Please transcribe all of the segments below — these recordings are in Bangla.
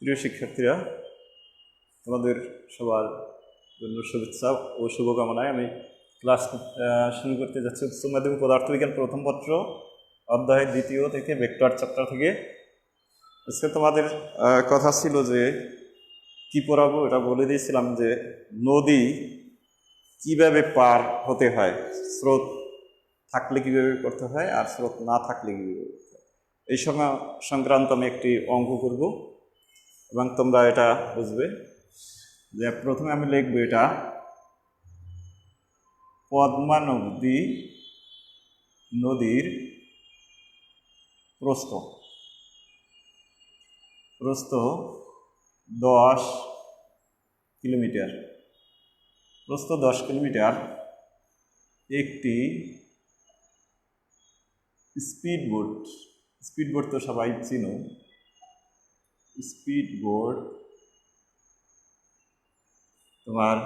প্রিয় শিক্ষার্থীরা, তোমাদের সবার জন্য শুভেচ্ছা ও শুভকামনায় আমি ক্লাস শুরু করতে যাচ্ছি। উচ্চ মাধ্যমিক পদার্থবিজ্ঞান প্রথম পত্র অধ্যায় দ্বিতীয় থেকে ভেক্টর চ্যাপ্টার থেকে। আজকে তোমাদের কথা ছিল যে কি পড়াবো, এটা বলে দিয়েছিলাম যে নদী কিভাবে পার হতে হয়, স্রোত থাকলে কিভাবে করতে হয় আর স্রোত না থাকলে কিভাবে করতে হয়, এই সংক্রান্ত আমি একটি অঙ্ক করব এবং তোমরা এটা বুঝবে। যে প্রথমে আমি লিখব এটা পদ্মা নদীর প্রস্থ 10 কিলোমিটার। প্রস্থ 10 কিলোমিটার। একটি স্পিডবোট তো সবাই চিনো। স্পিডবোট তোমার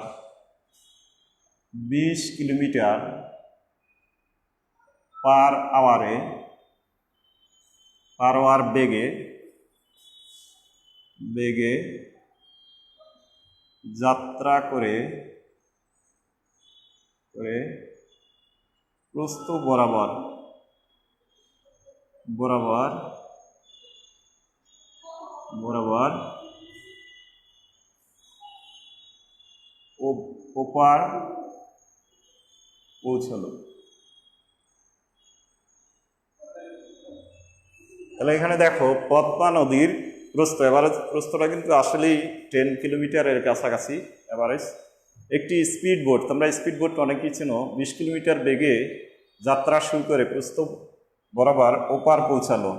20 কিলোমিটার পার আওয়ার বেগে যাত্রা করে প্রস্থ বরাবর ওপার পৌঁছালো। তাহলে এখানে দেখো পদ্মা নদীর প্রস্থ, এভারেজ প্রস্থটা কিন্তু আসলেই 10 কিলোমিটারের কাছাকাছি এভারেজ। একটি স্পিডবোট, তোমরা স্পিডবোট অনেকেই চেনো, 20 কিলোমিটার বেগে যাত্রা শুরু করে প্রস্থ বরাবর ওপার পৌঁছালো।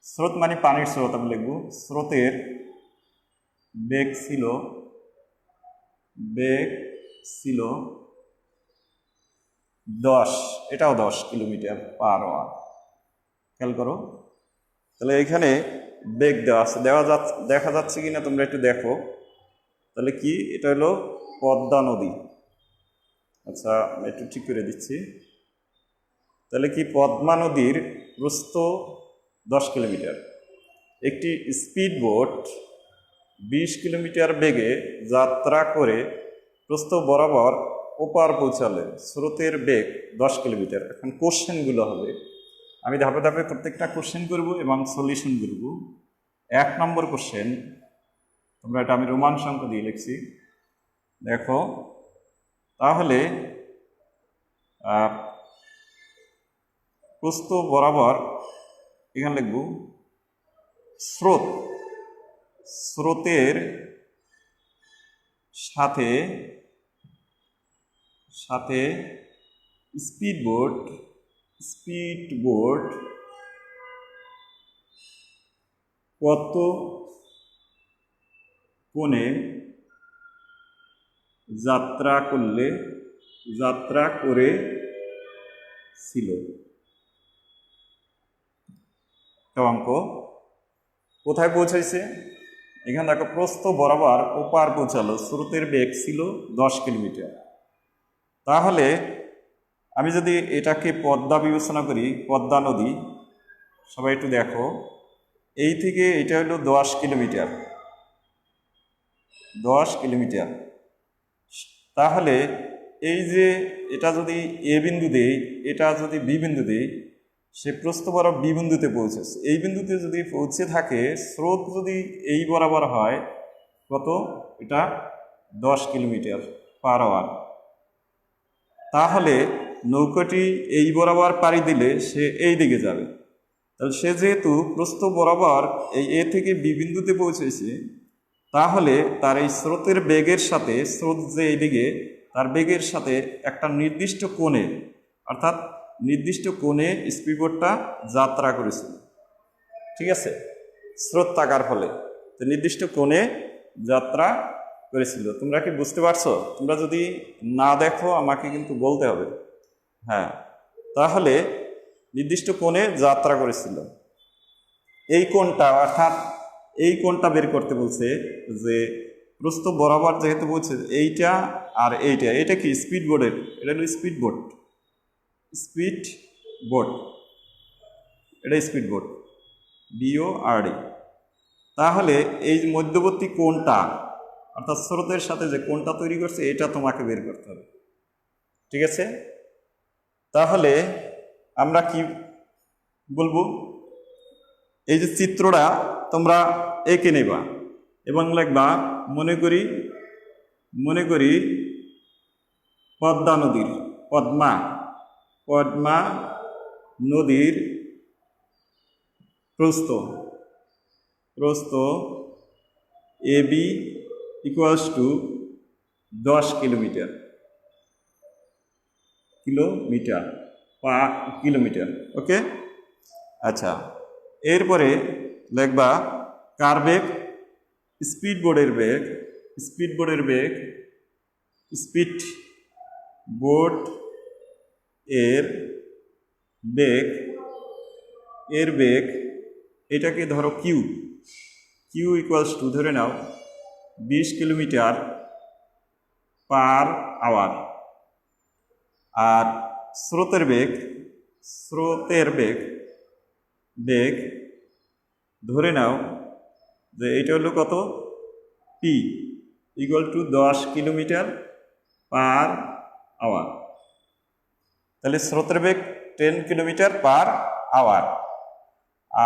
স্রোত মানে পানির স্রোত, আমি লিখব স্রোতের বেগ ছিল 10, এটাও 10 কিলোমিটার পার আওয়ার। খেয়াল করো, তাহলে এখানে বেগ দেখা যাচ্ছে কিনা তোমরা একটু দেখো। তাহলে কি, এটা হলো পদ্মা নদী। আচ্ছা, একটু ঠিক করে দিচ্ছি। তাহলে কি, পদ্মা নদীর প্রস্থ 10 কিলোমিটার। একটি স্পিডবোট 20 কিলোমিটার বেগে যাত্রা করে প্রস্থ বরাবর ওপার পৌঁছালে স্রোতের বেগ 10 কিলোমিটার। এখন কোশ্চেনগুলো হবে, আমি ধাপে ধাপে প্রত্যেকটা কোশ্চেন করব এবং সলিউশন করব। 1 নম্বর কোশ্চেন, তোমরা এটা আমি রোমান সংখ্যা দিয়ে লিখছি। দেখো, তাহলে প্রস্থ বরাবর এখানে লিখব স্রোতের সাথে স্পিডবোট কত কোণে যাত্রা করেছিল। অঙ্ক কোথায় পৌঁছাইছে? এখানে দেখো, প্রস্থ বরাবর ওপার পৌঁছালো, স্রোতের বেগ ছিল 10 কিলোমিটার। তাহলে আমি যদি এটাকে পদ্মা বিবেচনা করি, পদ্মা নদী, সবাই একটু দেখো, এই থেকে এটা হলো 10 কিলোমিটার। তাহলে এই যে এটা যদি এ বিন্দু দেই, এটা যদি বি বিন্দু দেই, সে প্রস্থ বরাবর বি বিন্দুতে পৌঁছেছে। এই বিন্দুতে যদি পৌঁছে থাকে, স্রোত যদি এই বরাবর হয়, কত? এটা 10 কিলোমিটার পার আওয়ার। তাহলে নৌকাটি এই বরাবর পাড়ি দিলে সে এই দিকে যাবে। তাহলে সে যেহেতু প্রস্থ বরাবর এই এ থেকে বি বিন্দুতে পৌঁছেছে, তাহলে তার এই স্রোতের বেগের সাথে, স্রোত যে এইদিকে, তার বেগের সাথে একটা নির্দিষ্ট কোণে, অর্থাৎ নির্দিষ্ট কোণে স্পিডবোটটা যাত্রা করেছিল। ঠিক আছে, স্রোত থাকার ফলে তো নির্দিষ্ট কোণে যাত্রা করেছিল। তোমরা কি বুঝতে পারছো? তোমরা যদি না দেখো আমাকে কিন্তু বলতে হবে। হ্যাঁ, তাহলে নির্দিষ্ট কোণে যাত্রা করেছিল। এই কোণটা, অর্থাৎ এই কোণটা বের করতে বলছে যে প্রস্থ বরাবর যেহেতু বলছে এইটা আর এটা কি স্পিডবোটের, এটা হলো স্পিডবোট। এটা স্পিড বোট, BORD। তাহলে এই যে মধ্যবর্তী কোণটা অর্থাৎ স্রোতের সাথে যে কোণটা তৈরি করছে এটা তোমাকে বের করতে হবে, ঠিক আছে? তাহলে আমরা কি বলবো, এই যে চিত্রটা তোমরা এঁকে নেবা এবং লিখবা মনে করি পদ্মা নদীর পদ্মা নদীর প্রস্থ AB ইকুয়ালস টু 10 কিলোমিটার ওকে। আচ্ছা, এরপরে লিখবা কার বেগ, স্পিড বোর্ড এর বেগ এটাকে ধরো কিউ ইকুয়ালস টু ধরে নাও 20 কিলোমিটার পার আওয়ার। আর স্রোতের বেগ ধরে নাও যে এটা হলো কত, P equal to 10 kilometre per hour. তাহলে স্রোতের বেগ 10 কিলোমিটার পার আওয়ার।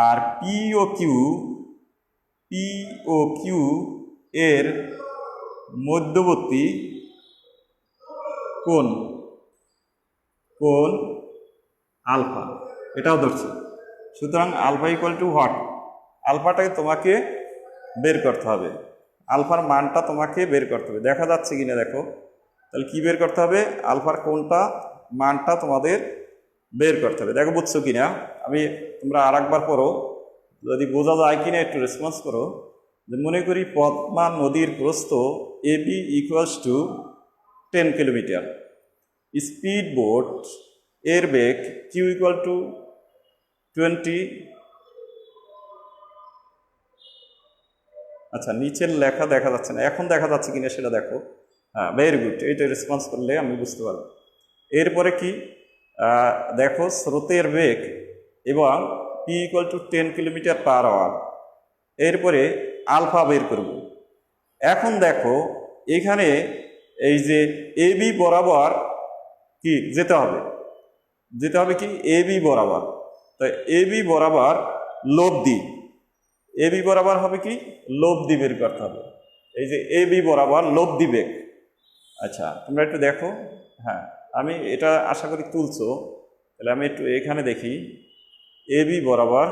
আর পি ও কিউ এর মধ্যবর্তী কোণ আলফা, এটাও ধরছি। সুতরাং আলফা ইকুয়াল টু হোয়াট, আলফাটাকে তোমাকে বের করতে হবে, আলফার মানটা তোমাকে বের করতে হবে। দেখা যাচ্ছে কিনা দেখো, তাহলে কি বের করতে হবে, আলফার কোনটা মানটা তোমাদের বের করতে হবে। দেখো বুঝছো কিনা, তোমরা আর একবার পড়ো, যদি বোঝা যায় কিনা একটু রেসপন্স করো। যে মনে করি পদ্মা নদীর প্রস্থ AB equals to 10 kilometre, speed boat এর বেগ কিউ ইকুয়াল টু 20। আচ্ছা, নিচের লেখা দেখা যাচ্ছে না, এখন দেখা যাচ্ছে কিনা সেটা দেখো। হ্যাঁ, ভেরি গুড, এইটা রেসপন্স করলে আমি বুঝতে পারবো। এরপরে কি দেখো, স্রোতের বেগ এবং P equal to 10 kilometre per hour. এরপরে আলফা বের করব। এখন দেখো এখানে এই যে AB বরাবর কি যেতে হবে কি AB বরাবর। তাই AB বরাবর AB বরাবর হবে কি লব্ধি বের করতে হবে। এই যে AB বরাবর লব্ধি বেগ। আচ্ছা, তোমরা একটু দেখো। হ্যাঁ, আমি এটা আশা করি তুলছো। তাহলে আমি একটু এখানে দেখি, AB বরাবর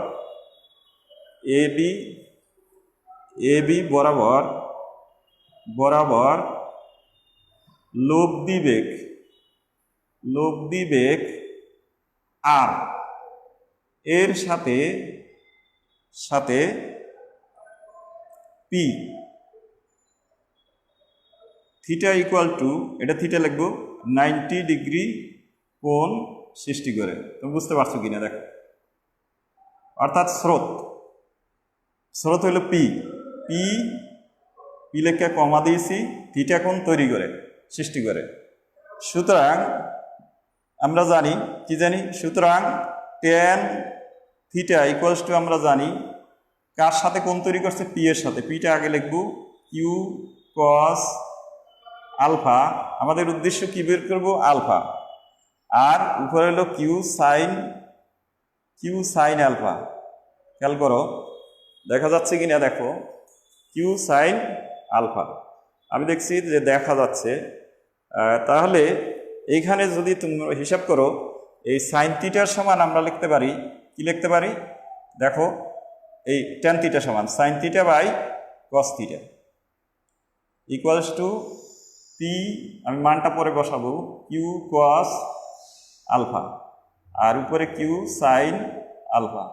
লব্ধি বেগ আর এর সাথে P থিটা ইকুয়াল টু, এটা থিটা লিখবো, 90 ডিগ্রি কোণ সৃষ্টি করে। তুমি বুঝতে পারছো কিনা দেখো। অর্থাৎ স্রোত হলো P লেখা কমা দিয়েছি, থিটা কোণ সৃষ্টি করে। সুতরাং আমরা জানি সুতরাং tan থিটা ইকুয়ালস টু, আমরা জানি কার সাথে কোণ তৈরি করছে, P এর সাথে। Pটা আগে লিখবো, কিউ কস আলফা। আমাদের উদ্দেশ্য কি বের করবো, আলফা। আর উপরে হলো কিউ সাইন আলফা। খেয়াল করো, দেখা যাচ্ছে কিনা দেখো, কিউ সাইন আলফা। আমি দেখছি যে দেখা যাচ্ছে। তাহলে এইখানে যদি তোমরা হিসাব করো, এই সাইন থিটার সমান আমরা লিখতে পারি, কি লিখতে পারি দেখো, এই ট্যান থিটা সমান sine theta by cos theta equals to P, আমি মানটা পরে বসাবো, কিউ কস আলফা আর উপরে কিউ সাইন আলফা।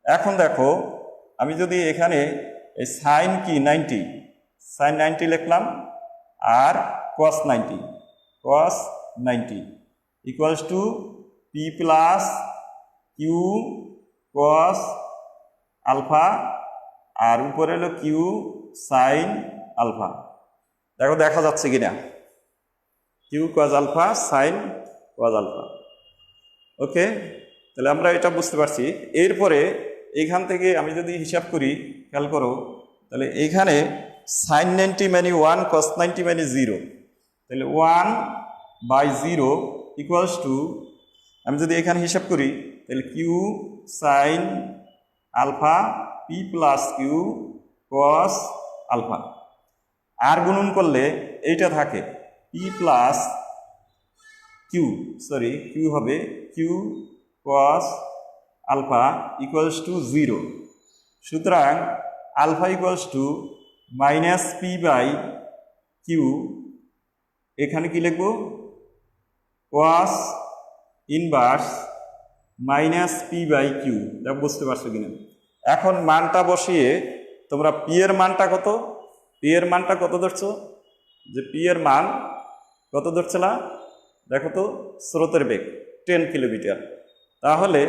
এখন দেখো, আমি যদি এখানে এই সাইন কি 90 লিখলাম আর cos 90 equals to P plus Q cos alpha আর উপরে হলো কিউ সাইন আলফা। দেখো দেখা যাচ্ছে কিনা, Q cos alpha sine cos alpha. Okay, তাহলে আমরা এটা বুঝতে পারছি। এরপরে এইখান থেকে আমি যদি হিসাব করি, খেয়াল করো, তাহলে এইখানে সাইন 90 মানে 1, কস 90 মানে 0, তাহলে 1/0 ইকুয়ালস টু, আমি যদি এখানে হিসাব করি তাহলে Q sine alpha P plus Q cos alpha, আর গুণন করলে এইটা থাকে পি প্লাস কিউ, কিউ হবে Q cos alpha equals to 0। সুতরাং alpha equals to minus P by Q, এখানে কি লিখব, cos inverse minus P by Q. এটা বুঝতে পারছো কিনা? এখন মানটা বসিয়ে তোমরা পি এর মানটা কত, পি এর মানটা কত ধরছো, যে পি এর মান কত ধরছিলা দেখো তো, স্রোতের বেগ 10 কিলোমিটার, তাহলে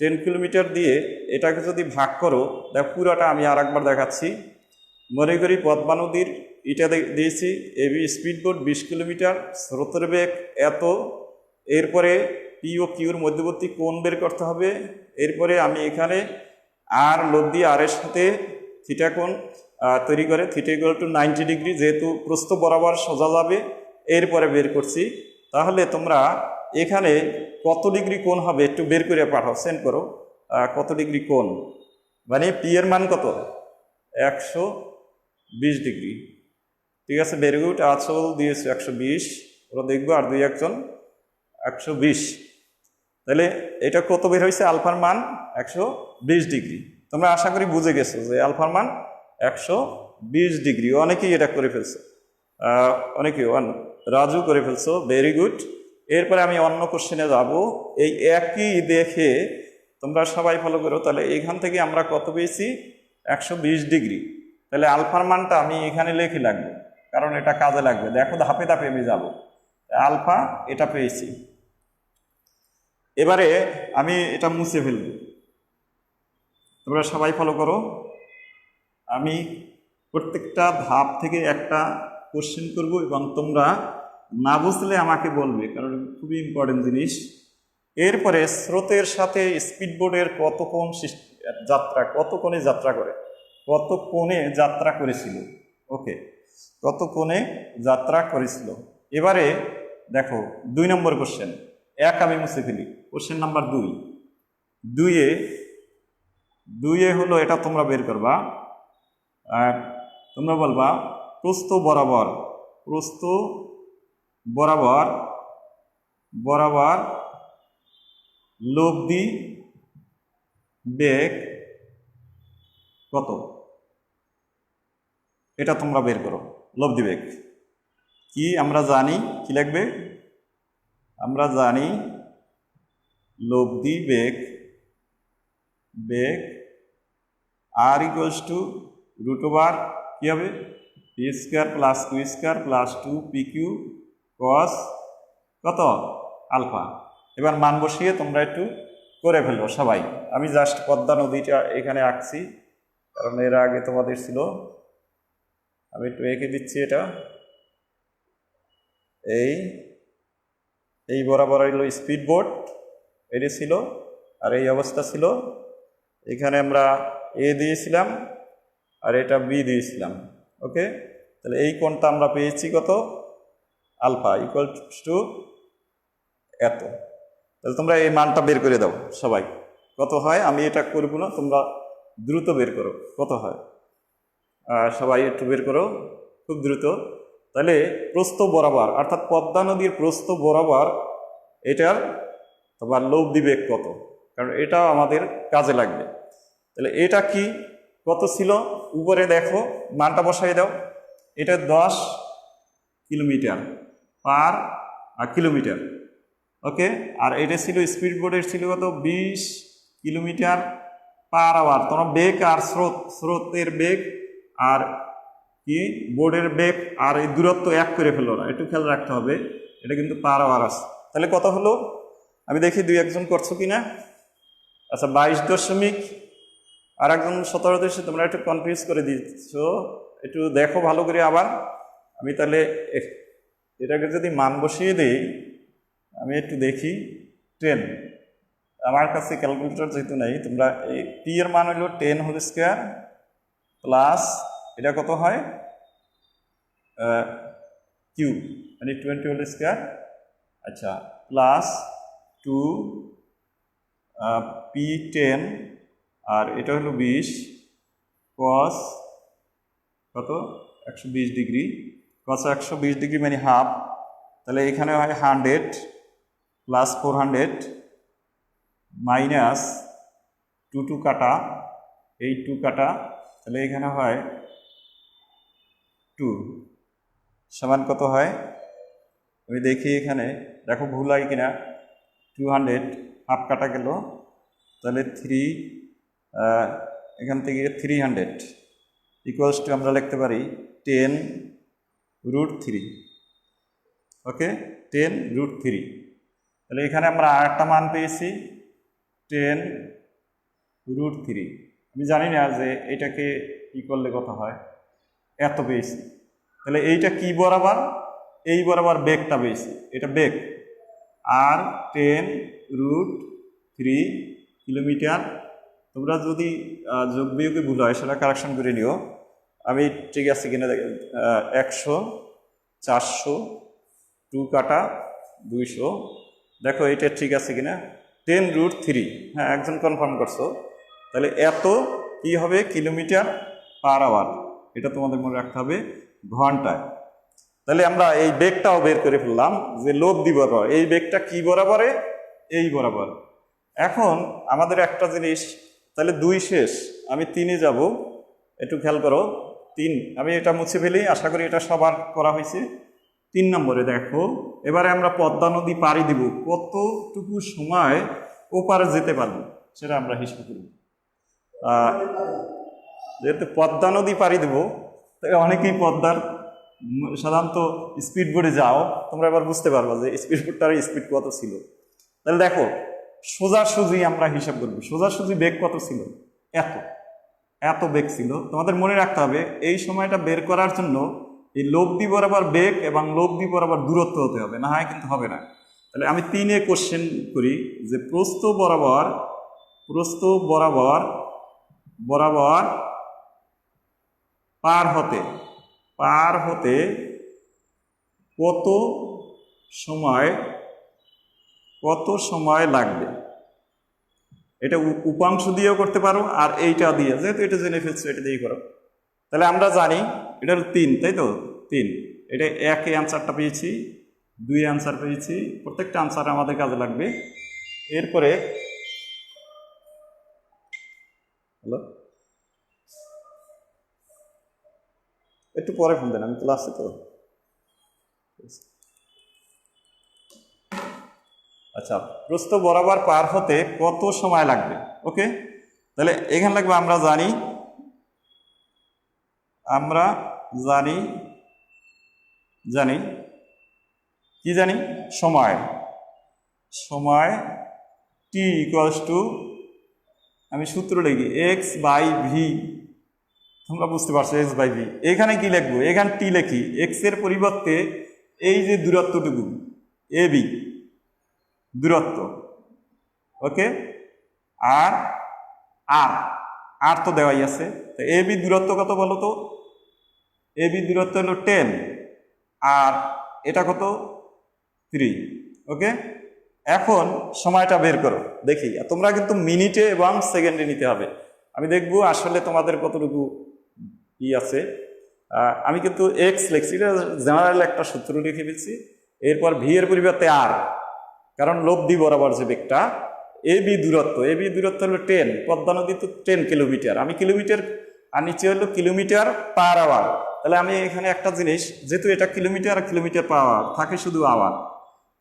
10 কিলোমিটার দিয়ে এটাকে যদি ভাগ করো, দেখো পুরোটা আমি আর একবার দেখাচ্ছি। মনে করি পদ্মা নদীর এটা দিয়েছি এবি স্পিডবোট 20 কিলোমিটার, স্রোতের বেগ এত, এরপরে পি ও কিউর মধ্যবর্তী কোণ বের করতে হবে। এরপরে আমি এখানে আর লোভ দিয়ে আর এর সাথে থিটা কোণ তৈরি করে, থিটা ইকুয়াল টু 90 ডিগ্রি, যেহেতু প্রস্থ বরাবর সোজা যাবে, এরপরে বের করছি। তাহলে তোমরা এখানে কত ডিগ্রি কোণ হবে একটু বের করে পাঠাও, সেন্ড করো কত ডিগ্রি কোণ, মানে পি এর মান কত, 120 ডিগ্রি। ঠিক আছে, ভেরি গুড, আচল দিয়েছে 120, ওরা দেখবো আর 2-1 120। তাহলে এটা কত বের হয়েছে, আলফার মান 120 ডিগ্রি। তোমরা আশা করি বুঝে গেছো যে আলফার মান 120 ডিগ্রি। অনেকেই এটা করে ফেলছো, অনেকেই রাজু করে ফেলছো, ভেরি গুড। এরপরে আমি অন্য কোশ্চেনে যাব। এই একই দেখে তোমরা সবাই ফলো করো। তাহলে এখান থেকে আমরা কত পেয়েছি, 120 ডিগ্রি। তাহলে আলফার মানটা আমি এখানে লিখে লাগবে, কারণ এটা কাজে লাগবে। দেখো ধাপে ধাপে আমি যাব। আলফা এটা পেয়েছি, এবারে আমি এটা মুছে ফেলব। তোমরা সবাই ফলো করো। আমি প্রত্যেকটা ধাপ থেকে একটা কোশ্চেন করব এবং তোমরা না বুঝলে আমাকে বলবে, কারণ খুবই ইম্পর্টেন্ট জিনিস। এরপরে স্রোতের সাথে স্পিডবোটের কত কোণ যাত্রা, কত কোণে যাত্রা করে, কত কোণে যাত্রা করেছিল, ওকে, কত কোণে যাত্রা করেছিল। এবারে দেখো 2 নম্বর কোশ্চেন, এক আমি মুছে ফেলি। কোশ্চেন নাম্বার 2, দুইয়ে হলো এটা তোমরা বের করবা। আর তোমরা বলবা প্রস্থ বরাবর লব্ধি বেগ কত, এটা তোমরা বের করো। লব্ধি বেগ কি আমরা জানি, কি লাগবে, আমরা জানি লব্ধি বেগ আর ইকুয়ালস টু √, কি হবে, P square plus Q square plus 2pq cos কত, আলফা। এবার মান বসিয়ে তোমরা একটু করে ফেলো সবাই। আমি জাস্ট পদ্মা নদীটা এখানে আঁকছি, কারণ এর আগে তোমাদের ছিল। আমি একটু এঁকে দিচ্ছি। এটা এই বরাবর হইল স্পিডবোট, এটি ছিল, আর এই অবস্থা ছিল। এখানে আমরা এ দিয়েছিলাম আর এটা বি দিয়েছিলাম, ওকে। তাহলে এই কোণটা আমরা পেয়েছি কত, আলফা ইকুয়াল টু এত। তাহলে তোমরা এই মানটা বের করে দাও সবাই, কত হয়। আমি এটা করব না, তোমরা দ্রুত বের করো কত হয়। সবাই একটু বের করো খুব দ্রুত। তাহলে প্রস্থ বরাবর, অর্থাৎ পদ্মা নদীর প্রস্থ বরাবর এটার তোমার লব্ধি বেগ কত, কারণ এটাও আমাদের কাজে লাগবে। তাহলে এটা কি কত ছিল, উপরে দেখো মানটা বসাই দাও। এটা 10 কিলোমিটার পার কিলোমিটার, ওকে। আর এটা ছিল স্পিডবোটের ছিল কত, 20 কিলোমিটার পার আওয়ার। তোমরা বেগ আর স্রোতের বেগ আর কি বোর্ডের বেগ আর এই দূরত্ব এক করে ফেলো না, একটু খেয়াল রাখতে হবে। এটা কিন্তু পার আওয়ার আছে। তাহলে কত হলো আমি দেখি 2-1 করছো কিনা। আচ্ছা 22 আর একজন 17 তোমরা একটু কনফিউজ করে দিচ্ছ, একটু দেখো ভালো করে আবার। আমি তাহলে এটাকে যদি মান বসিয়ে দিই, আমি একটু দেখি 10, আমার কাছে ক্যালকুলেটর যেহেতু নেই, তোমরা এই পি এর মান হলো 10 হোল স্কোয়ার প্লাস এটা কত হয় কিউ মানে 20 হোল স্কোয়ার, আচ্ছা, প্লাস 2 P10 আর এটা হলো 20 কস কত 120 ডিগ্রি, কস 120 ডিগ্রি মানে হাফ, তাহলে এখানে হয় 100 প্লাস 400 মাইনাস 2 কাটা, এই 2 কাটা, তাহলে এখানে হয় 2 সমান কত হয় আমি দেখি এখানে, দেখো ভুল হয় কিনা, 200 হাফ কাটা গেল, তাহলে 3 এখান থেকে 300 ইকুয়ালস টু আমরা লিখতে পারি 10√3। ওকে, 10√3। তাহলে এখানে আমরা আরেকটা মান পেয়েছি 10√3। আমি জানি না যে এটাকে কি করলে কত হয়, এত পেয়েছি। তাহলে এইটা কি বরাবর, এই বরাবর বেগটা পেয়েছি, এটা বেগ, আর 10√3 কিলোমিটার। তোমরা যদি যোগ বিয়োগে ভুল হয় সেটা কারেকশন করে নিও, আমি ঠিক আছে কিনা দেখ, 100 400 2 কাটা 200, দেখো এটা ঠিক আছে কিনা, 10√3, হ্যাঁ একজন কনফার্ম করছো। তাহলে এত কি হবে কিলোমিটার পার আওয়ার, এটা তোমাদের মনে রাখতে হবে ঘন্টায়। তাহলে আমরা এই বেগটাও বের করে ফেললাম যে লব্ধি বরাবর, এই বেগটা কি বরাবরে, এই বরাবর। এখন আমাদের একটা জিনিস, তাহলে 2 শেষ, আমি 3-এ যাব, একটু খেয়াল করো 3, আমি এটা মুছে ফেলি, আশা করি এটা সবার করা হয়েছে। 3 নম্বরে দেখো, এবারে আমরা পদ্মা নদী পাড়ি দিব, কতটুকু সময় ওপারে যেতে পারবো সেটা আমরা হিসাব করব। যেহেতু পদ্মা নদী পাড়ি দেবো, তাই অনেকেই পদ্মার সাধারণত স্পিড বোর্ডে যাও, তোমরা এবার বুঝতে পারবো যে স্পিড বোর্ডটার স্পিড কত ছিল। তাহলে দেখো সোজাসুজি আমরা হিসাব করবো, সোজাসুজি বেগ কত ছিল, এত বেগ ছিল। তোমাদের মনে রাখতে হবে এই সময়টা বের করার জন্য এই লব্ধি বরাবর বেগ এবং লব্ধি বরাবর দূরত্ব হতে হবে, না হয় কিন্তু হবে না। তাহলে আমি 3-এ কোশ্চেন করি যে প্রস্থ বরাবর পার হতে কত সময় লাগবে, এটা উপাংশ দিয়েও করতে পারো, আর এইটা দিয়ে, যেহেতু এটা জেনে ফেলছো এটা দিয়েই করো। তাহলে আমরা জানি এটা 3, তাই তো 3, এটা 1-এ আনসারটা পেয়েছি, 2-এ আনসার পেয়েছি, প্রত্যেকটা আনসার আমাদের কাজে লাগবে। এরপরে হ্যালো, একটু পরে ফোন দেন, আমি ক্লাসে তো। আচ্ছা, প্রস্থ বরাবর পার হতে কত সময় লাগবে, ওকে। তাহলে এখানে লাগবে, আমরা জানি কি জানি, সময় t ইকুয়ালস টু, আমি সূত্র লিখি x/v, তোমরা বুঝতে পারছো x/v। এখানে কি লিখবো, এখানে t লিখি, x এর পরিবর্তে এই যে দূরত্বটুকু ab দূরত্ব, ওকে, আর তো দেওয়াই আছে। তো ab দূরত্ব কত বলো তো, ab দূরত্ব হলো 10, আর এটা কত 3, ওকে। এখন সময়টা বের করো দেখি, তোমরা কিন্তু মিনিটে এবং সেকেন্ডে নিতে হবে, আমি দেখবো আসলে তোমাদের কতটুকু ই আছে। আমি কিন্তু এক্স লিখছি, এটা জেনারেল একটা সূত্র লিখে ফেলছি, এরপর ভি এর পরিবর্তে আর, কারণ লব্ধি বরাবর যে বেগটা, এবি দূরত্ব হলো 10, পদ্মা নদী তো 10 কিলোমিটার, আমি কিলোমিটার, আর নিচে হলো কিলোমিটার পার আওয়ার। তাহলে আমি এখানে একটা জিনিস, যেহেতু এটা কিলোমিটার পার আওয়ার থাকে শুধু আওয়ার,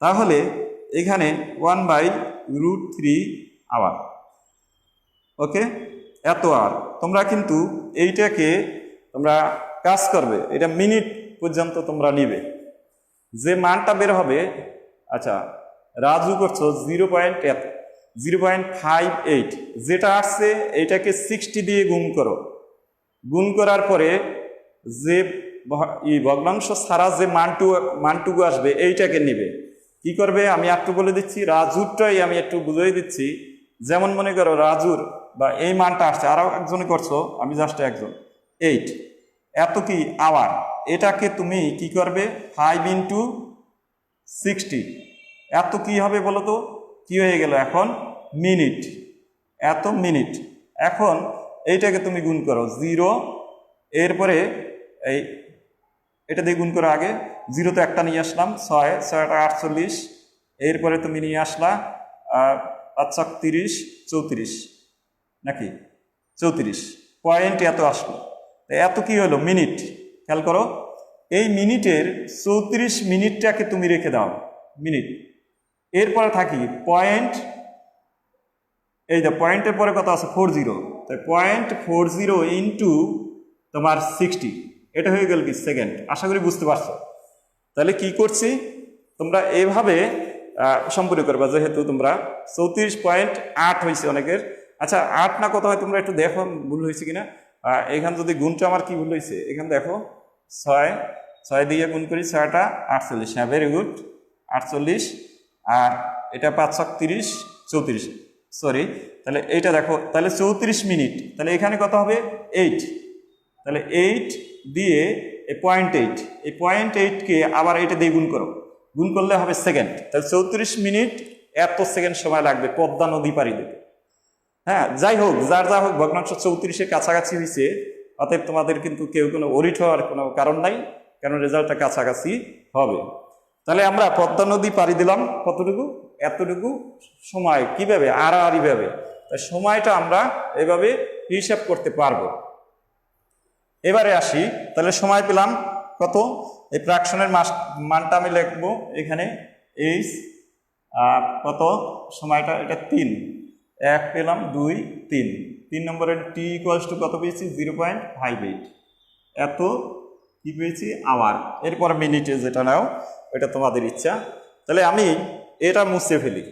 তাহলে এখানে 1/√3 আওয়ার, ওকে, এত আওয়ার। তোমরা কিন্তু এইটাকে তোমরা কাজ করবে, এটা মিনিট পর্যন্ত তোমরা নিবে, যে মানটা বের হবে। আচ্ছা, রাজু করছো 0.58, যেটা আসছে এইটাকে 60 দিয়ে গুণ করো, গুণ করার পরে যে ভগ্নাংশ ছাড়া যে মানটুকু আসবে এইটাকে নিবে। কি করবে আমি একটু বলে দিচ্ছি, রাজুরটাই আমি একটু বুঝিয়ে দিচ্ছি। যেমন মনে করো রাজুর বা এই মানটা আসছে, আরও একজনে করছো, আমি জাস্ট একজন, 8, এত কি আওয়ার, এটাকে তুমি কি করবে 5 ইন্টু 60, এত কি হবে বলো তো, কি হয়ে গেল এখন মিনিট, এত মিনিট। এখন এইটাকে তুমি গুণ করো 0, এরপরে এই এটা দিয়ে গুণ করো, আগে 0 তো একটা নিয়ে আসলাম, 6, 6টা 48, এরপরে তুমি নিয়ে আসলা 5 30, 34 নাকি 34 পয়েন্ট এত আসলো, এত কি হলো মিনিট। খেয়াল করো, এই মিনিটের 34 মিনিটটাকে তুমি রেখে দাও মিনিট, এরপরে থাকি পয়েন্ট, এই যে পয়েন্টের পরে কত আছে 40, তাই 0.40 ইন্টু তোমার 60, এটা হয়ে গেল কি সেকেন্ড। আশা করি বুঝতে পারছো। তাহলে কি করছি, তোমরা এইভাবে সম্পূর্ণ করবা, যেহেতু তোমরা 34.8 হয়েছে অনেকের। আচ্ছা 8 না কত হয় তোমরা একটু দেখো ভুল হয়েছে কিনা। এখানে যদি গুণটা আমার কি ভুল হয়েছে, এখানে দেখো 6 দিয়ে গুণ করি, 6টা 48, হ্যাঁ ভেরি গুড 48, আর এটা 5 30, 34, সরি, তাহলে এইটা দেখো, তাহলে 34 মিনিট, তাহলে এখানে কত হবে 8, তাহলে 8 দিয়ে এই 0.8, এই 0.8কে আবার এটা দিয়ে গুণ করো, গুণ করলে হবে সেকেন্ড, তাহলে 34 মিনিট এত সেকেন্ড সময় লাগবে পদ্মা নদী পাড়ি দিতে। হ্যাঁ যাই হোক, যার যা হোক, ভগ্নাংশ 34-এর কাছাকাছি হয়েছে, অতএব তোমাদের কিন্তু কেউ কোনো অরিট হওয়ার কোনো কারণ নাই, কারণ রেজাল্টটা কাছাকাছি হবে। তাহলে আমরা পদ্মা নদী পাড়ি দিলাম কতটুকু, এতটুকু সময়, কিভাবে আড়াআড়ি ভাবে, তাই সময়টা আমরা এভাবে হিসাব করতে পারবো। এবারে আসি, তাহলে সময় পেলাম কত, এই ফ্র্যাকশনের মানটা আমি লিখবো এখানে এইচ, কত সময়টা, এটা 3, 1 পেলাম, 2, 3 নম্বরের টি ইকুয়ালস টু কত পেয়েছি 0.58, এত কি পেয়েছি আওয়ার, এরপর মিনিটে যেটা নাও এটা তোমাদের ইচ্ছা। তাহলে আমি এটা মুছে ফেলি,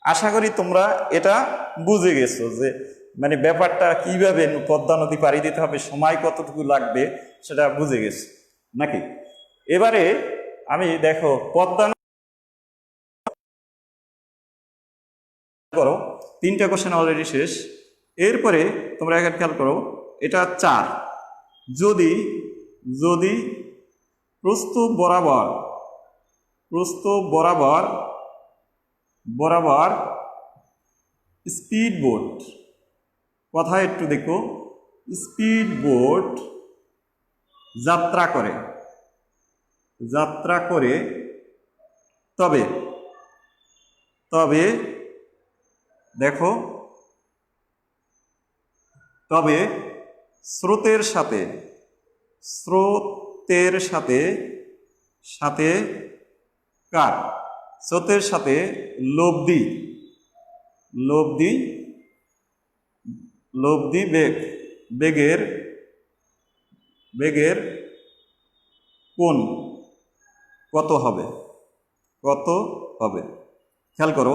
আশা করি তোমরা এটা বুঝে গেছো যে মানে ব্যাপারটা কিভাবে পদ্মা নদী পাড়ি দিতে হবে, সময় কতটুকু লাগবে সেটা বুঝে গেছো নাকি। এবারে আমি দেখো পদ্মা করো, 3টা কোশ্চেন অলরেডি শেষ। এরপরে তোমরা এখানে খেয়াল করো, এটা 4, যদি যদি প্রস্থ বরাবর স্পিড বোট, কথায় একটু দেখো, স্পিড বোট যাত্রা করে তবে দেখো, তবে স্রোতের সাথে কার, স্রোতের সাথে লব্ধি বেগের কোণ কত হবে, খেয়াল করো।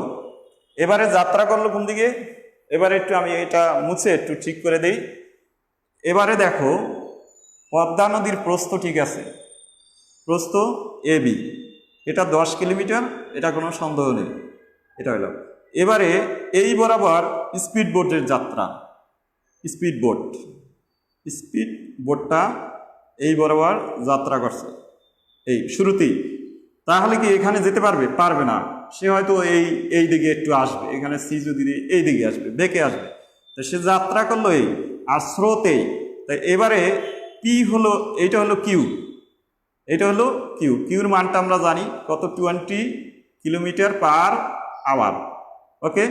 এবারে যাত্রা করলো কোন দিকে, এবারে একটু আমি এটা মুছে একটু ঠিক করে দেই। এবারে দেখো পদ্মা নদীর প্রস্থ ঠিক আছে, প্রস্থ এবি, এটা 10 কিলোমিটার, এটা কোনো সন্দেহ নেই, এটা হলো। এবারে এই বরাবর স্পিড বোটের যাত্রা, স্পিড বোটটা এই বরাবর যাত্রা করছে এই শুরুতেই, তাহলে কি এখানে যেতে পারবে না, সে হয়তো এই দিকে একটু আসবে, এখানে সি যদি এই দিকে আসবে, বেঁকে আসবে, তো সে যাত্রা করলো এই, আর স্রোতেই। তাই এবারে পি হলো, এইটা হলো কিউ, কিউর মানটা আমরা জানি কত 20 কিলোমিটার পার আওয়ার, ওকে।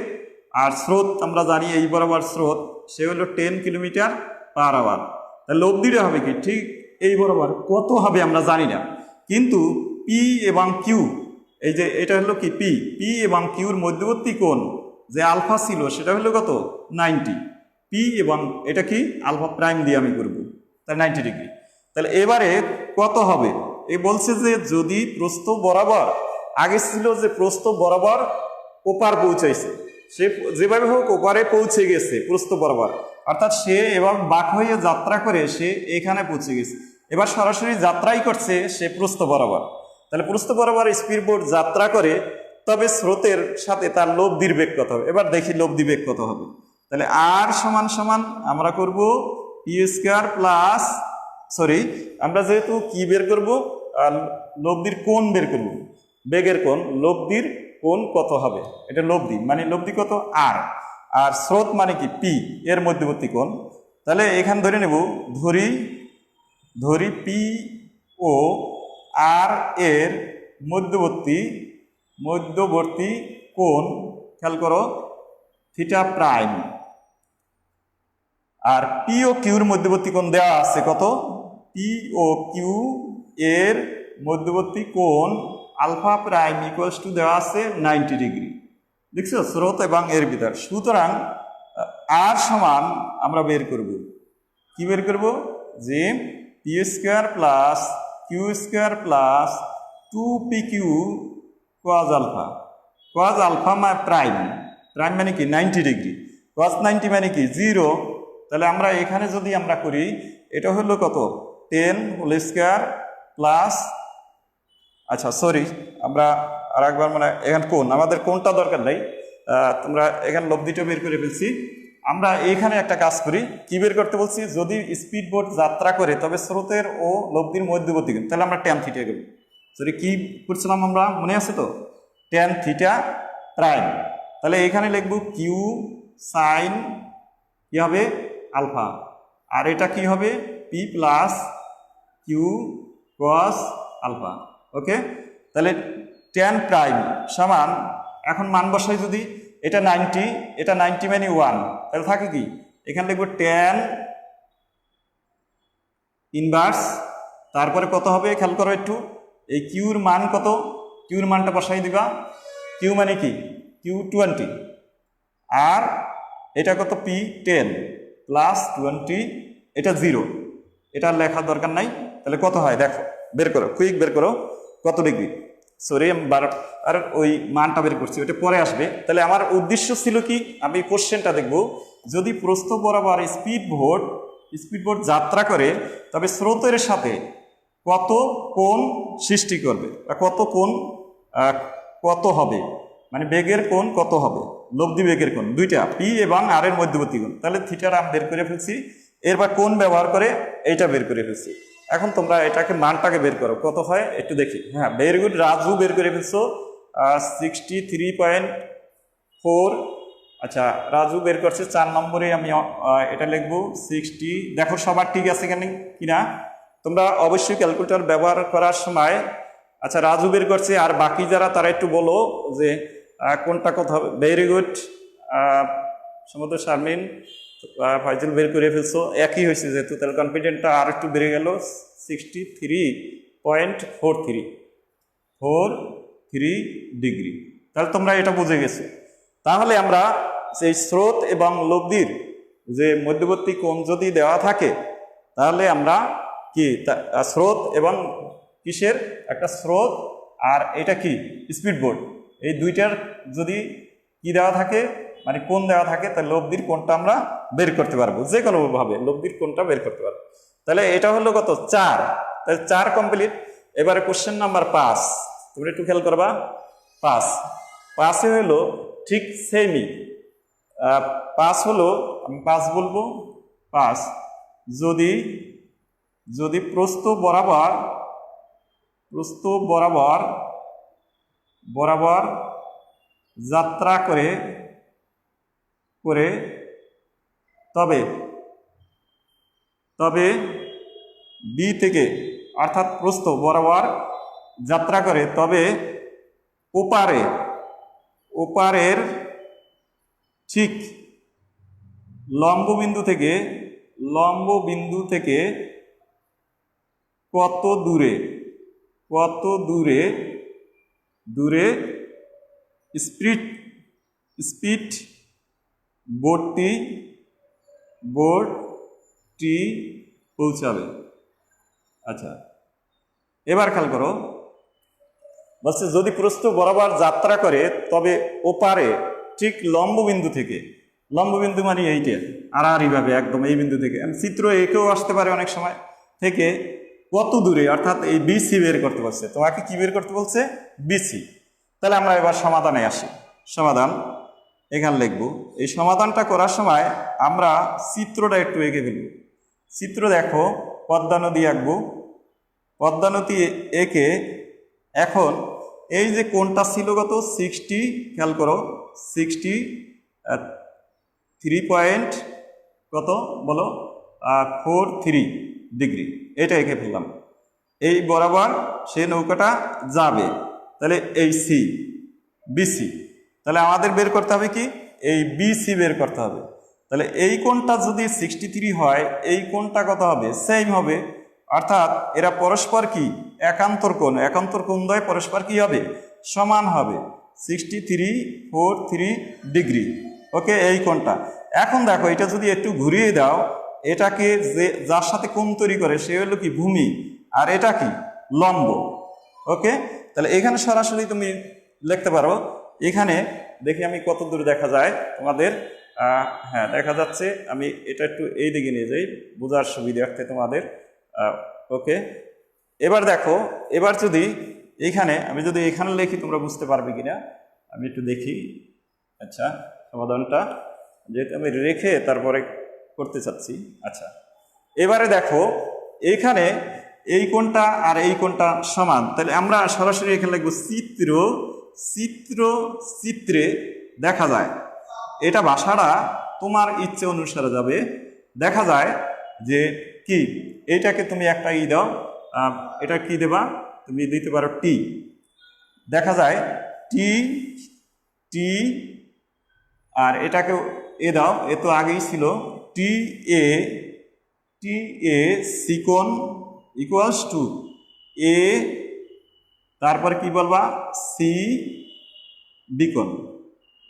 আর স্রোত আমরা জানি এই বরাবর স্রোত, সে হলো 10 কিলোমিটার পার আওয়ার। তাহলে লব্ধিটা হবে কি ঠিক এই বরাবর, কত হবে আমরা জানি না, কিন্তু পি এবং কিউ, এই যে এটা হলো কি পি এবং কিউর মধ্যবর্তী কোণ যে আলফা ছিল সেটা হলো কত 90, পি এবং এটা কি আলফা প্রাইম দিয়ে আমি করব, তাহলে 90 ডিগ্রি। তাহলে এবারে কত হবে, এ বলছে যে যদি প্রস্থ বরাবর, আগে ছিল যে প্রস্থ বরাবর ওপার পৌঁছাইছে, সে যেভাবে হোক ওপারে পৌঁছে গেছে প্রস্থ বরাবর, অর্থাৎ সে এবং বাঁক হয়ে যাত্রা করে সে এখানে পৌঁছে গেছে, এবার সরাসরি যাত্রাই করছে সে প্রস্থ বরাবর। তাহলে প্রস্থ বরাবর স্পিড বোট যাত্রা করে তবে স্রোতের সাথে তার লব্ধির বেগ কত হবে। এবার দেখি লব্ধি বেগ কত হবে। তাহলে আর সমান সমান আমরা করব পি স্কয়ার প্লাস, সরি আমরা যেহেতু কি বের করব, লব্ধির কোণ বের করব, বেগের কোণ, লব্ধির কোণ কত হবে, এটা লব্ধি মানে লব্ধি কত আর, আর স্রোত মানে কি পি, এর মধ্যবর্তী কোণ। তাহলে এখানে ধরে নেব, ধরি পি ও আর এর মধ্যবর্তী কোণ, খেয়াল করো থিটা প্রাইম। আর পি ও কিউর মধ্যবর্তী কোণ দেওয়া আছে কত, পি ও কিউ এর মধ্যবর্তী কোণ আলফা প্রাইম ইকুয়ালস টু দেওয়া আছে 90 ডিগ্রি। দেখছো স্রোত এবং এর ভিতর। সুতরাং আর সমান আমরা বের করব, কি বের করব, যে P square plus Q square plus 2pq cos alpha prime মানে কি 90 ডিগ্রি, cos 90 মানে কি 0। তাহলে আমরা এখানে যদি আমরা করি, এটা হলো কত 10 হোল স্কয়ার প্লাস, আচ্ছা সরি আমরা আর একবার, মানে এখানে কোণ, আমাদের কোণটা দরকার নাই, তোমরা এখানে লব্ধিটা বের করে ফেলছি। আমরা এইখানে একটা কাজ করি, কি বের করতে বলছি, যদি স্পিড বোট যাত্রা করে তবে স্রোতের ও লব্ধির মধ্যবর্তী কোণ, তাহলে আমরা ট্যান থিটা করব। সরি কি করছিলাম আমরা, মনে আছে তো, ট্যান থিটা প্রাইম। তাহলে এখানে লিখব কিউ সাইন কি হবে আলফা, আর এটা কি হবে P plus Q cos alpha. Okay, তাহলে ট্যান প্রাইম সমান, এখন মান বসাই যদি, এটা 90 মানে 1, তাহলে থাকে কি, এখানে লিখব ট্যান ইনভার্স, তারপরে কত হবে খেয়াল করো একটু, এই কিউর মান কত, কিউর মানটা বসাই দিবা, কিউ মানে কি কিউ 20, আর এটা কত পি 10 প্লাস 20, এটা 0, এটা লেখার দরকার নাই। তাহলে কত হয় দেখো, বের করো, কুইক বের করো কত ডিগ্রি, সরি আমি আর ওই মানটা বের করছি, ওটা পরে আসবে। তাহলে আমার উদ্দেশ্য ছিল কি, আমি কোশ্চেনটা দেখব, যদি প্রস্থ বরাবর স্পিড বোট যাত্রা করে তবে স্রোতের সাথে কত কোণ সৃষ্টি করবে, বা কত হবে, মানে বেগের কোণ কত হবে, লব্ধি বেগের কোণ দুইটা, পি এবং আর এর মধ্যবর্তী কোণ। তাহলে থিটার আমি বের করে ফেলছি, এরপর কোণ ব্যবহার করে এইটা বের করে ফেলছি। এখন তোমরা এটাকে মানটাকে বের করো কত হয় একটু দেখি। হ্যাঁ ভেরি গুড, রাজু বের করে ফেলছো 63.4। আচ্ছা রাজু বের করছে 4 নম্বরে, আমি এটা লিখবো 60। দেখো সবার ঠিক আছে কিনা, তোমরা অবশ্যই ক্যালকুলেটর ব্যবহার করার সময়, আচ্ছা রাজু বের করছে, আর বাকি যারা তারা একটু বলো যে কোনটা কত হবে। ভেরি গুড, সমুদ্র শারমিন ফাইজুল বের করে ফেলছো, একই হয়েছে যেহেতু, তাহলে কনফিডেন্টটা আর একটু বেড়ে গেল 63.43 ডিগ্রি। তাহলে তোমরা এটা বুঝে গেছো। তাহলে আমরা সেই স্রোত এবং লব্ধির যে মধ্যবর্তী কোণ যদি দেওয়া থাকে, তাহলে আমরা কি স্রোত এবং কিসের, একটা স্রোত আর এটা কি স্পিড বোট, এই দুইটার যদি কি দেওয়া থাকে, মানে কোণ দেওয়া থাকে, তাহলে লব্ধির কোণটা আমরা বের করতে পারবো, যে কোনো ভাবে লব্ধির কোণটা বের করতে পারবো। তাহলে এটা হলো কত 4, তাহলে 4 কমপ্লিট। এবারে কোশ্চেন নাম্বার 5, তোমরা একটু খেয়াল করবা, 5 হলো ঠিক সেমই। 5 হলো, আমি 5 বলবো, 5 যদি প্রস্থ বরাবর যাত্রা করে তবে বি থেকে, অর্থাৎ প্রস্থ বরাবর যাত্রা করে, তবে ওপারের ঠিক লম্ব বিন্দু থেকে কত দূরে স্পিড বোটটি পৌঁছাবে। আচ্ছা এবার খেয়াল করো, বলছে যদি প্রস্থ বরাবর যাত্রা করে তবে ওপারে ঠিক লম্ববিন্দু থেকে, লম্ববিন্দু মানে এইটা আড়াআড়িভাবে একদম এই বিন্দু থেকে, চিত্র এঁকেও আসতে পারে অনেক সময়, থেকে কত দূরে, অর্থাৎ এই বিসি বের করতে বলছে, তোমাকে কি বের করতে বলছে, বিসি। তাহলে আমরা এবার সমাধানে আসি। সমাধান এখানে লিখব। এই সমাধানটা করার সময় আমরা চিত্রটা একটু এঁকে ফেলব। চিত্র দেখো, পদ্মা নদী আঁকবো। পদ্মা নদী এঁকে এখন এই যে কোণটা ছিল কত 60, খেয়াল করো 63 পয়েন্ট কত বলো 43 ডিগ্রি, এটা এঁকে ফেললাম। এই বরাবর সেই নৌকাটা যাবে, তাহলে এই সি বিসি, তাহলে আমাদের বের করতে হবে কি এই বিসি বের করতে হবে। তাহলে এই কোণটা যদি 63 হয়, এই কোণটা কত হবে সেম হবে, অর্থাৎ এরা পরস্পর কি একান্তর কোণ, একান্তর কোণ দ্বয় পরস্পর কি হবে সমান হবে 6343 ডিগ্রি। ওকে, এই কোণটা। এখন দেখো এটা যদি একটু ঘুরিয়ে দাও, এটাকে যে যার সাথে কোণ তৈরি করে সে হলো কি ভূমি, আর এটা কি লম্ব। ওকে, তাহলে এখানে সরাসরি তুমি লিখতে পারো। এখানে দেখি আমি কত দূর দেখা যায় তোমাদের। হ্যাঁ দেখা যাচ্ছে, আমি এটা একটু এই দিকে নিয়ে যাই বোঝার সুবিধার্থে তোমাদের। ওকে, এবার দেখো, এবার যদি এইখানে আমি যদি এখানে লিখি তোমরা বুঝতে পারবে কিনা আমি একটু দেখি। আচ্ছা, সমাধানটা যেহেতু আমি রেখে তারপরে করতে চাচ্ছি। আচ্ছা, এবারে দেখো এইখানে এই কোণটা আর এই কোণটা সমান, তাহলে আমরা সরাসরি এখানে লিখবো চিত্র চিত্র চিত্রে দেখা যায়। এটা ভাষাটা তোমার ইচ্ছে অনুসারে যাবে। দেখা যায় যে কি এইটাকে তুমি একটা দাও, এটা কি দেবা তুমি দিতে পারো টি। দেখা যায় টি টি, আর এটাকে এ দাও, এ তো আগেই ছিল টি এ সিকোণ ইকুয়ালস টু এ, তারপর কি বলবা সি বিকোণ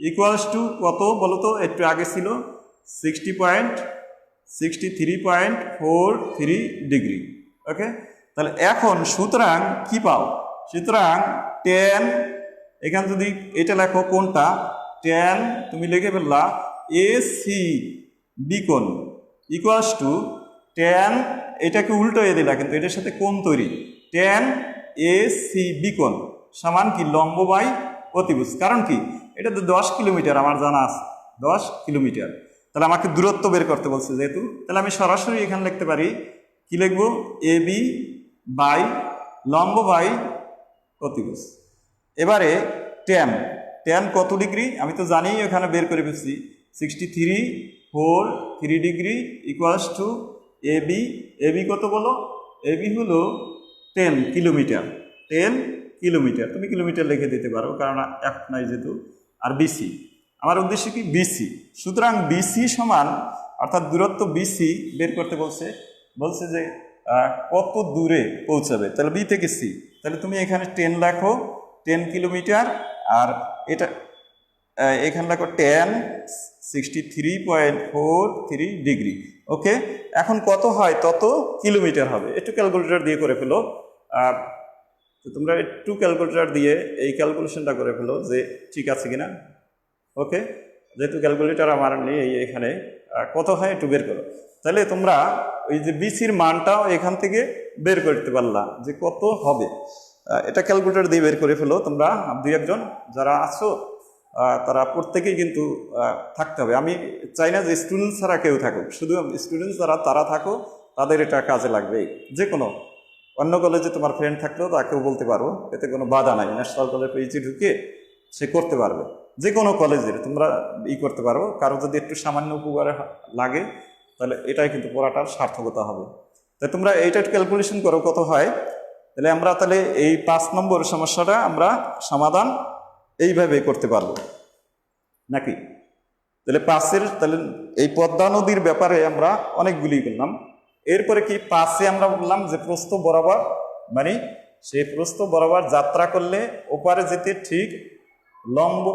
ইকুয়ালস টু কত বলো তো, একটু আগে ছিল 63.43 ডিগ্রি। ওকে, তাহলে এখন সুতরাং কি পাও, সুতরাং tan, এখানে যদি এটা লেখো কোনটা tan, তুমি লিখে ফেললা এ সি বিকোণ ইকুয়ালস টু tan, এটাকে উল্টো এ দিলা কিন্তু এটার সাথে কোণ তৈরি, tan এ সি বিকোণ সমান কি লম্ব বাই অতিভুজ। কারণ কি এটা তো 10 কিলোমিটার আমার জানা আছে, 10 কিলোমিটার। তাহলে আমাকে দূরত্ব বের করতে বলছে যেহেতু, তাহলে আমি সরাসরি এখানে লিখতে পারি কি লিখবো এ বি বাই লম্ব বাই অতিভুজ। এবারে tan কত ডিগ্রি আমি তো জানি, এখানে বের করে ফেলছি 63.43 degree equals to A B কত বলো, এ বি হলো 10 কিলোমিটার, 10 কিলোমিটার, তুমি কিলোমিটার লিখে দিতে পারো কারণ এক নাই যেহেতু। আর বিসি, আমার উদ্দেশ্য কি বিসি, সুতরাং বিসি সমান অর্থাৎ দূরত্ব বিসি বের করতে বলছে যে কত দূরে পৌঁছাবে, তাহলে বি থেকে সি, তাহলে তুমি এখানে 10 লেখো 10 কিলোমিটার, আর এটা এখানে লেখো tan 63.43 ডিগ্রি। ওকে, এখন কত হয় তত কিলোমিটার হবে, একটু ক্যালকুলেটর দিয়ে করে ফেলো। তো তোমরা একটু ক্যালকুলেটর দিয়ে এই ক্যালকুলেশনটা করে ফেলো যে ঠিক আছে কিনা। ওকে, যেহেতু ক্যালকুলেটর আমার নেই এখানে, কত হয় একটু বের করো। তাহলে তোমরা ওই যে বিসির মানটাও এখান থেকে বের করতে পারলা যে কত হবে, এটা ক্যালকুলেটর দিয়ে বের করে ফেলো তোমরা। দুই একজন যারা আছো তারা প্রত্যেকেই কিন্তু থাকতে হবে। আমি চাই না যে স্টুডেন্টস ছাড়া কেউ থাকুক, শুধু স্টুডেন্টস যারা তারা থাকো, তাদের এটা কাজে লাগবে। যে কোনো অন্য কলেজে তোমার ফ্রেন্ড থাকলেও তাকেও বলতে পারো, এতে কোনো বাধা নাই। ন্যাশনাল কলেজ পেয়েছি ঢুকে সে করতে পারবে, যে কোনো কলেজের তোমরা করতে পারো। কারো যদি একটু সামান্য উপকারে লাগে তাহলে এটাই কিন্তু পড়াটার সার্থকতা হবে। তাই তোমরা এইটা ক্যালকুলেশন করো কত হয়। তাহলে আমরা তাহলে এই 5 নম্বর সমস্যাটা আমরা সমাধান এইভাবে করতে পারবো নাকি। তাহলে তাহলে এই পদ্মা নদীর ব্যাপারে আমরা অনেকগুলি করলাম। এরপরে কি 5-এ আমরা বললাম যে প্রস্থ বরাবর, মানে সেই প্রস্থ বরাবর যাত্রা করলে ওপারে যেতে ঠিক লম্ব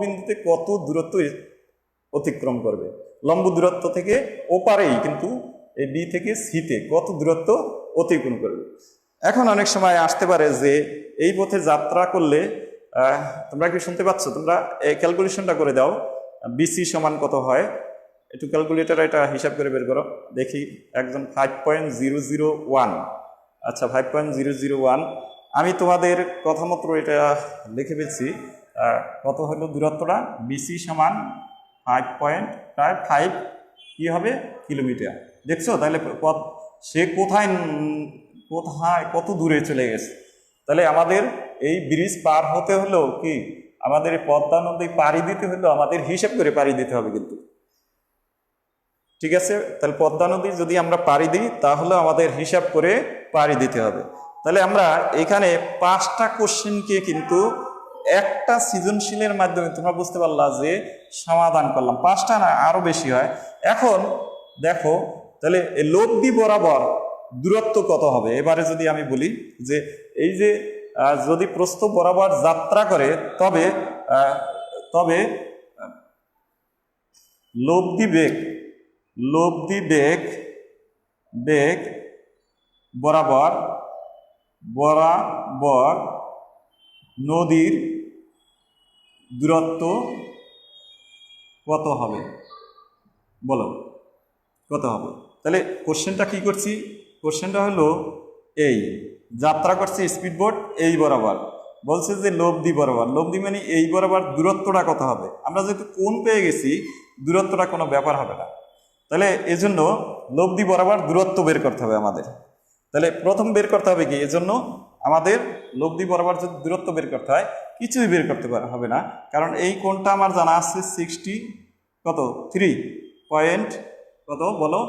বিন্দুতে কত দূরত্ব অতিক্রম করবে, লম্ব দূরত্ব থেকে ওপারেই কিন্তু এই বি থেকে সিতে কত দূরত্ব অতিক্রম করবে। এখন অনেক সময় আসতে পারে যে এই পথে যাত্রা করলে, তোমরা কি শুনতে পাচ্ছ, তোমরা এই ক্যালকুলেশনটা করে দাও বিসি সমান কত হয়, একটু ক্যালকুলেটার এটা হিসাব করে বের করো দেখি। একজন 5.001, আচ্ছা 5.001, আমি তোমাদের কথা মতো এটা লিখে ফেলছি। কত হলো দূরত্বটা? বিসি সমান 5.5 কি হবে কিলোমিটার। দেখছো তাহলে সে কোথায় কোথায় কত দূরে চলে গেছে। তাহলে আমাদের এই ব্রিজ পার হতে হলেও কি আমাদের পদ্মা নদী পাড়ি দিতে হলেও আমাদের হিসেব করে পাড়ি দিতে হবে কিন্তু, ঠিক আছে? তাহলে পদ্মা নদী যদি আমরা পাড়ি দিই তাহলে আমাদের হিসাব করে পাড়ি দিতে হবে। তাহলে আমরা এখানে 5টা কোশ্চেনকে কিন্তু একটা সৃজনশীলের মাধ্যমে তোমরা বুঝতে পারলা যে সমাধান করলাম। 5টা না, আরো বেশি হয়। এখন দেখো তাহলে লব্ধি বরাবর দূরত্ব কত হবে। এবারে যদি আমি বলি যে এই যে যদি প্রস্থ বরাবর যাত্রা করে তবে তবে লব্ধি বেগ বরাবর নদীর দূরত্ব কত হবে বলো, কত হবে? তাহলে কোশ্চেনটা কি করছি? কোশ্চেনটা হলো এই যাত্রা করছে স্পিড বোট এই বরাবর, বলছে যে লব্ধি বরাবর, লব্ধি মানে এই বরাবর দূরত্বটা কত হবে। আমরা যেহেতু কোণ পেয়ে গেছি দূরত্বটা কোনো ব্যাপার হবে না। তাহলে এজন্য লব্ধি বরাবর দূরত্ব বের করতে হবে আমাদের। তাহলে প্রথম বের করতে হবে কি, এজন্য আমাদের লব্ধি বরাবর যদি দূরত্ব বের করতে হয় কিছুই বের করতে হবে না, কারণ এই কোণটা আমার জানা আছে 3 পয়েন্ট কত বলো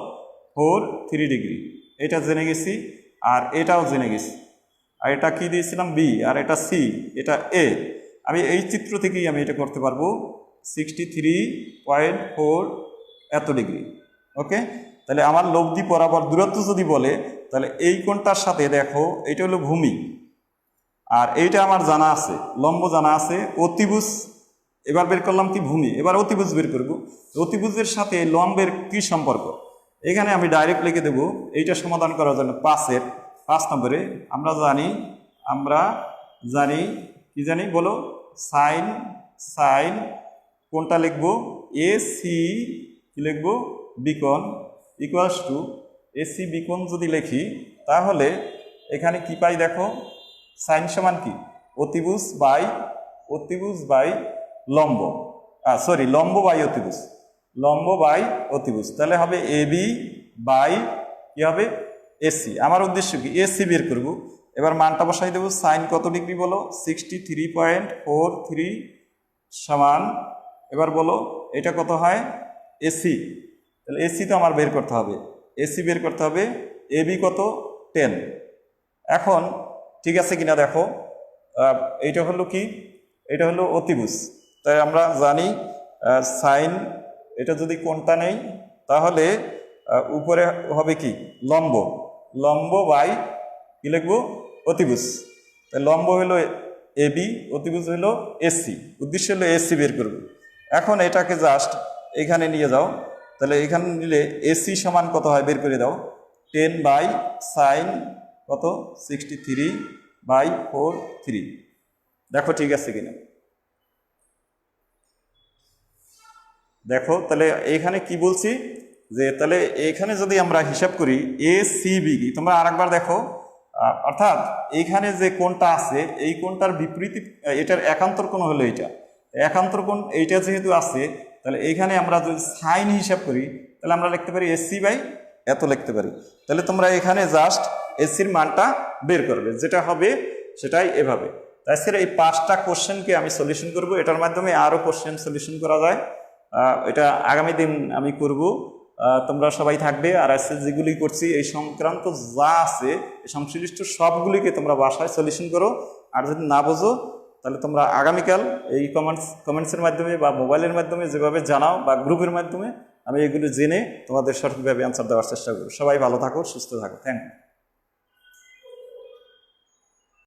43 ডিগ্রি, এটা জেনে গেছি। আর এটাও জেনে গেছি। আর এটা কি দিয়েছিলাম বি, আর এটা সি, এটা এ। আমি এই চিত্র থেকেই আমি এটা করতে পারবো 63.4 এত ডিগ্রি। ওকে, তাহলে আমার লব্ধি বরাবর দূরত্ব যদি বলে তাহলে এই কোণটার সাথে দেখো এটা হলো ভূমি, আর এইটা আমার জানা আছে লম্ব জানা আছে, অতিভুজ এবার বের করলাম কি ভূমি, এবার অতিভুজ বের করব। অতিভুজের সাথে লম্বের কি সম্পর্ক, এখানে আমি ডাইরেক্ট লিখে দেবো। এইটা সমাধান করার জন্য 5 নম্বরে আমরা জানি কি জানি বলো, সাইন কোনটা লিখবো, এ সি কি লিখবো, বিকোণ ইকুয়ালস টু এসি বিকোণ যদি লিখি তাহলে এখানে কি পাই দেখো, সাইন সমান কি অতিভুজ বাই লম্ব, লম্ব বাই অতিভুজ, তাহলে হবে এবি বাই কি হবে এসি। আমার উদ্দেশ্য কি এসি বের করব। এবার মানটা বসাই দেবো, সাইন কত ডিগ্রি বলো 63.43 সমান, এবার বলো এটা কত হয় এসি। তাহলে এসি তো আমার বের করতে হবে, এসি বের করতে হবে। এবি কত 10। এখন ঠিক আছে কিনা দেখো, এইটা হলো কি, এটা হলো অতিভুজ। তাই আমরা জানি সাইন এটা যদি কোণটা নেই তাহলে উপরে হবে কি লম্ব বাই কি লিখবো অতিভুজ। তাই লম্ব হলো এবি, অতিভুজ হলো এসি, উদ্দেশ্য হলো এসি বের করব। এখন এটাকে জাস্ট এখানে নিয়ে যাও, তাহলে এখানে নিলে এসি সমান কত হয় বের করে দাও, 10 বাই সাইন কত 63/43। দেখো ঠিক আছে কিনা দেখো। তাহলে এখানে কি বলছি যে তাহলে এখানে যদি আমরা হিসাব করি এ সি বি, তোমরা আরেকবার দেখো, অর্থাৎ এইখানে যে কোণটা আছে এই কোণটার বিপরীত, এটার একান্তর কোণ হলো এইটা, একান্তর কোণ এইটা যেহেতু আছে তাহলে এইখানে আমরা যদি সাইন হিসাব করি তাহলে আমরা লিখতে পারি এসি বাই এত লিখতে পারি। তাহলে তোমরা এখানে জাস্ট এসির মানটা বের করবে, যেটা হবে সেটাই এভাবে। তাছাড়া এই 5টা কোশ্চেনকে আমি সলিউশন করব, এটার মাধ্যমে আরও কোশ্চেন সলিউশন করা যায়। এটা আগামী দিন আমি করব, তোমরা সবাই থাকবে। আর আজকে যেগুলি করছি এই সংক্রান্ত যা আছে এই সংশ্লিষ্ট সবগুলিকে তোমরা বাসায় সলিউশন করো। আর যদি না বোঝো তাহলে তোমরা আগামীকাল এই কমেন্টসের মাধ্যমে বা মোবাইলের মাধ্যমে যেভাবে জানাও বা গ্রুপের মাধ্যমে আমি এগুলো জেনে তোমাদের সঠিকভাবে অ্যান্সার দেওয়ার চেষ্টা করব। সবাই ভালো থাকো, সুস্থ থাকো। Thank you.